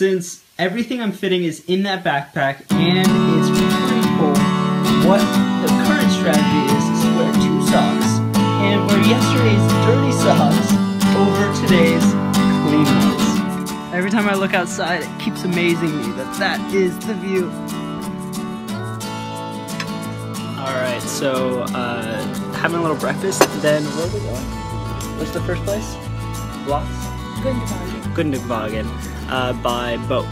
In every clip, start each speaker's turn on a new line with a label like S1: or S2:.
S1: since everything I'm fitting is in that backpack and it's pretty full, what the current strategy is to wear 2 socks and wear yesterday's dirty socks over today's clean ones. Every time I look outside, it keeps amazing me that that is the view. Alright, so having a little breakfast, then where are we going? What's the first place? Voss? Gudvangen. By boat.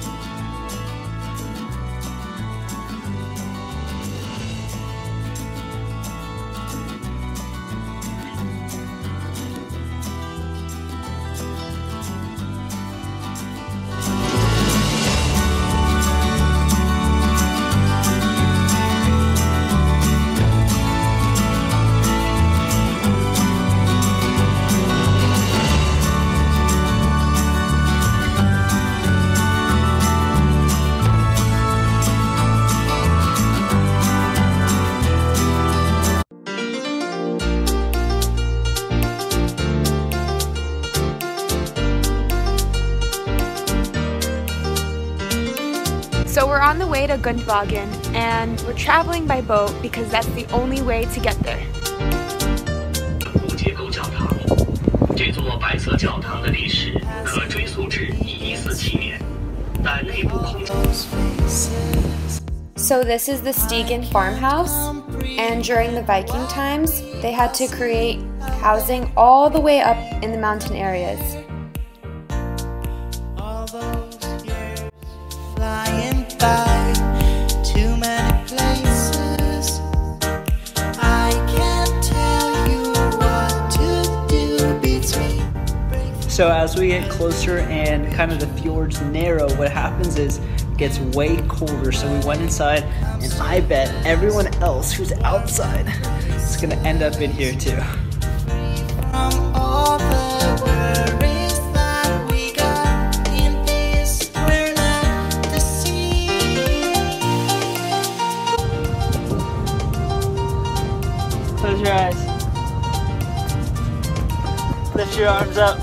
S2: So we're on the way to Gudvangen, and we're traveling by boat because that's the only way to get there. So this is the Stegen farmhouse, and during the Viking times, they had to create housing all the way up in the mountain areas.
S3: Too many places. I can't tell you what to do between.
S1: So as we get closer and kind of the fjords narrow, what happens is it gets way colder. So we went inside, and I bet everyone else who's outside is gonna end up in here too.
S3: From all the worries that we got in this, we're not the same.
S1: Close your eyes. Lift your arms up.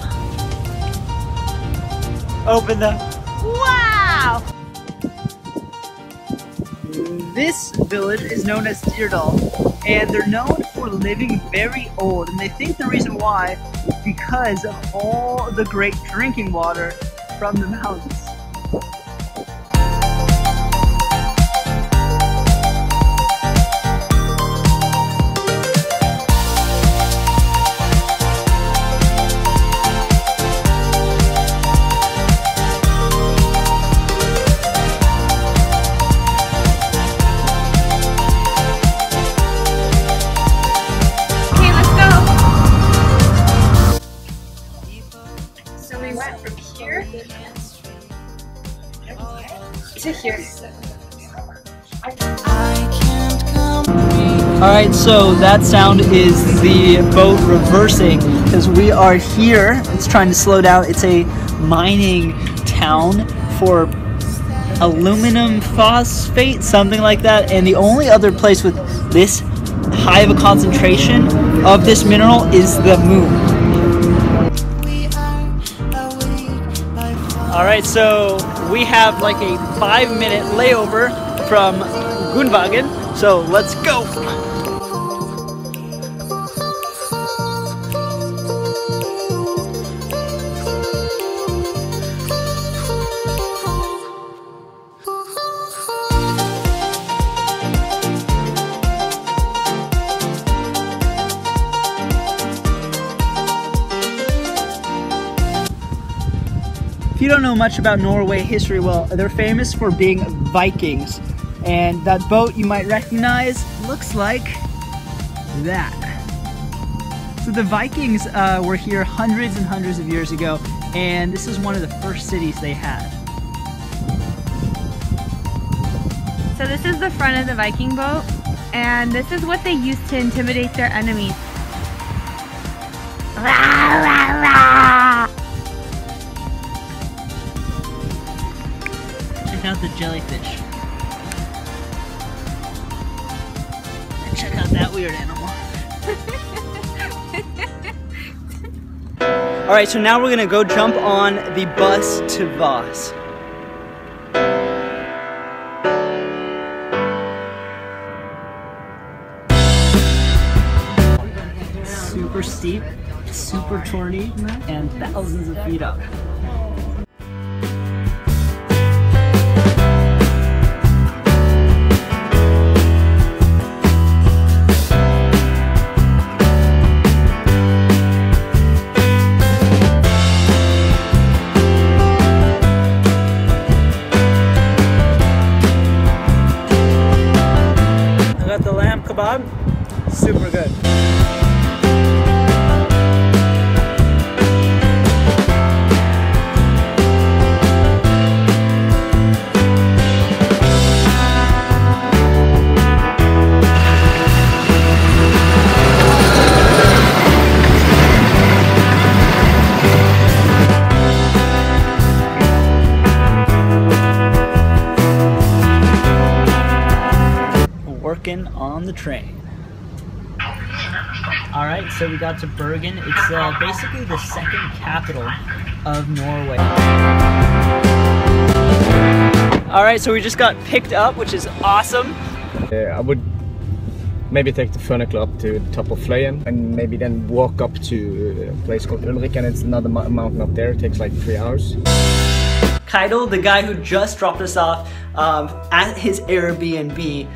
S1: Open them.
S2: Wow!
S1: This village is known as Dirdal, and they're known for living very old, and they think the reason why is because of all the great drinking water from the mountains.
S2: To here.
S1: Alright, so that sound is the boat reversing because we are here. It's trying to slow down. It's a mining town for aluminum phosphate, something like that. And the only other place with this high of a concentration of this mineral is the moon. Alright, so we have like a 5-minute layover from Gudvangen, so let's go! If you don't know much about Norway history, well, they're famous for being Vikings. And that boat you might recognize looks like that. So the Vikings were here hundreds and hundreds of years ago, and this is one of the first cities they had.
S2: So this is the front of the Viking boat, and this is what they used to intimidate their enemies. Rah, rah, rah.
S1: Check out the jellyfish. And check out that weird animal. Alright, so now we're gonna go jump on the bus to Voss. super steep, super tourney, and thousands of feet up. The lamb kebab, super good. Working on the train. Alright, so we got to Bergen. It's basically the second capital of Norway. Alright, so we just got picked up, which is awesome.
S4: I would maybe take the funicle up to the top of Fløyen and maybe then walk up to a place called Ulrik, and it's another mountain up there. It takes like 3 hours.
S1: Keitel, the guy who just dropped us off at his Airbnb,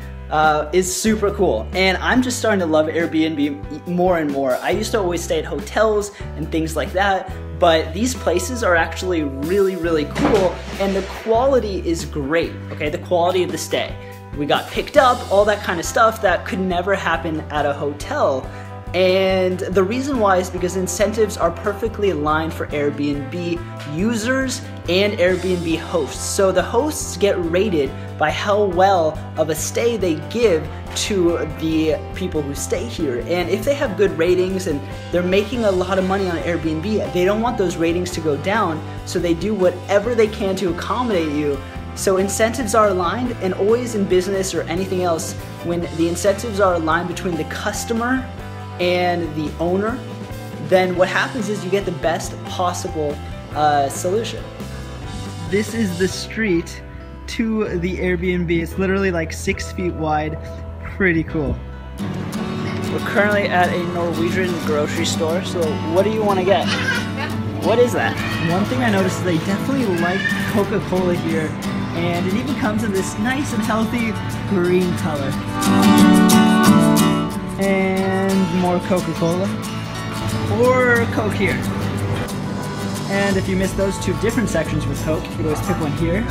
S1: is super cool, and I'm just starting to love Airbnb more and more. I used to always stay at hotels and things like that, but these places are actually really, really cool, and the quality is great, okay? The quality of the stay. We got picked up, all that kind of stuff that could never happen at a hotel. And the reason why is because incentives are perfectly aligned for Airbnb users and Airbnb hosts. So the hosts get rated by how well of a stay they give to the people who stay here. And if they have good ratings and they're making a lot of money on Airbnb, they don't want those ratings to go down, so they do whatever they can to accommodate you. So incentives are aligned, and always in business or anything else, when the incentives are aligned between the customer and the owner, then what happens is you get the best possible solution. This is the street to the Airbnb. It's literally like 6 feet wide. Pretty cool. We're currently at a Norwegian grocery store, so what do you want to get? What is that? One thing I noticed is they definitely like Coca-Cola here, and it even comes in this nice and healthy green color. And more Coca-Cola, or Coke here. And if you miss those two different sections with Coke, you can always pick one here.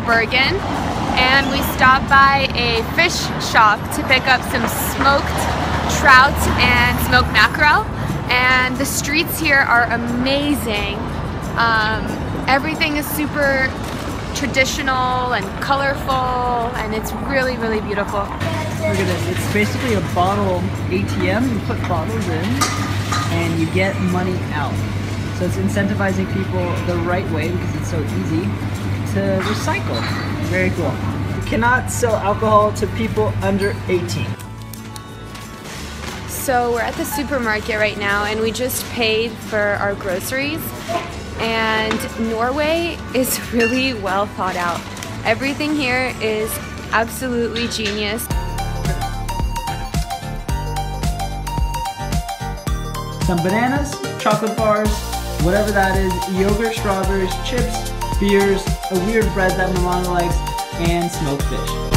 S2: Bergen, and we stopped by a fish shop to pick up some smoked trout and smoked mackerel, and the streets here are amazing. Everything is super traditional and colorful, and it's really, really beautiful.
S1: Look at this, it's basically a bottle ATM. You put bottles in and you get money out. So it's incentivizing people the right way because it's so easy to recycle. Very cool. You cannot sell alcohol to people under 18.
S2: So we're at the supermarket right now, and we just paid for our groceries, and Norway is really well thought out. Everything here is absolutely genius.
S1: Some bananas, chocolate bars, whatever that is, yogurt, strawberries, chips, beers, a weird bread that my mom likes, and smoked fish.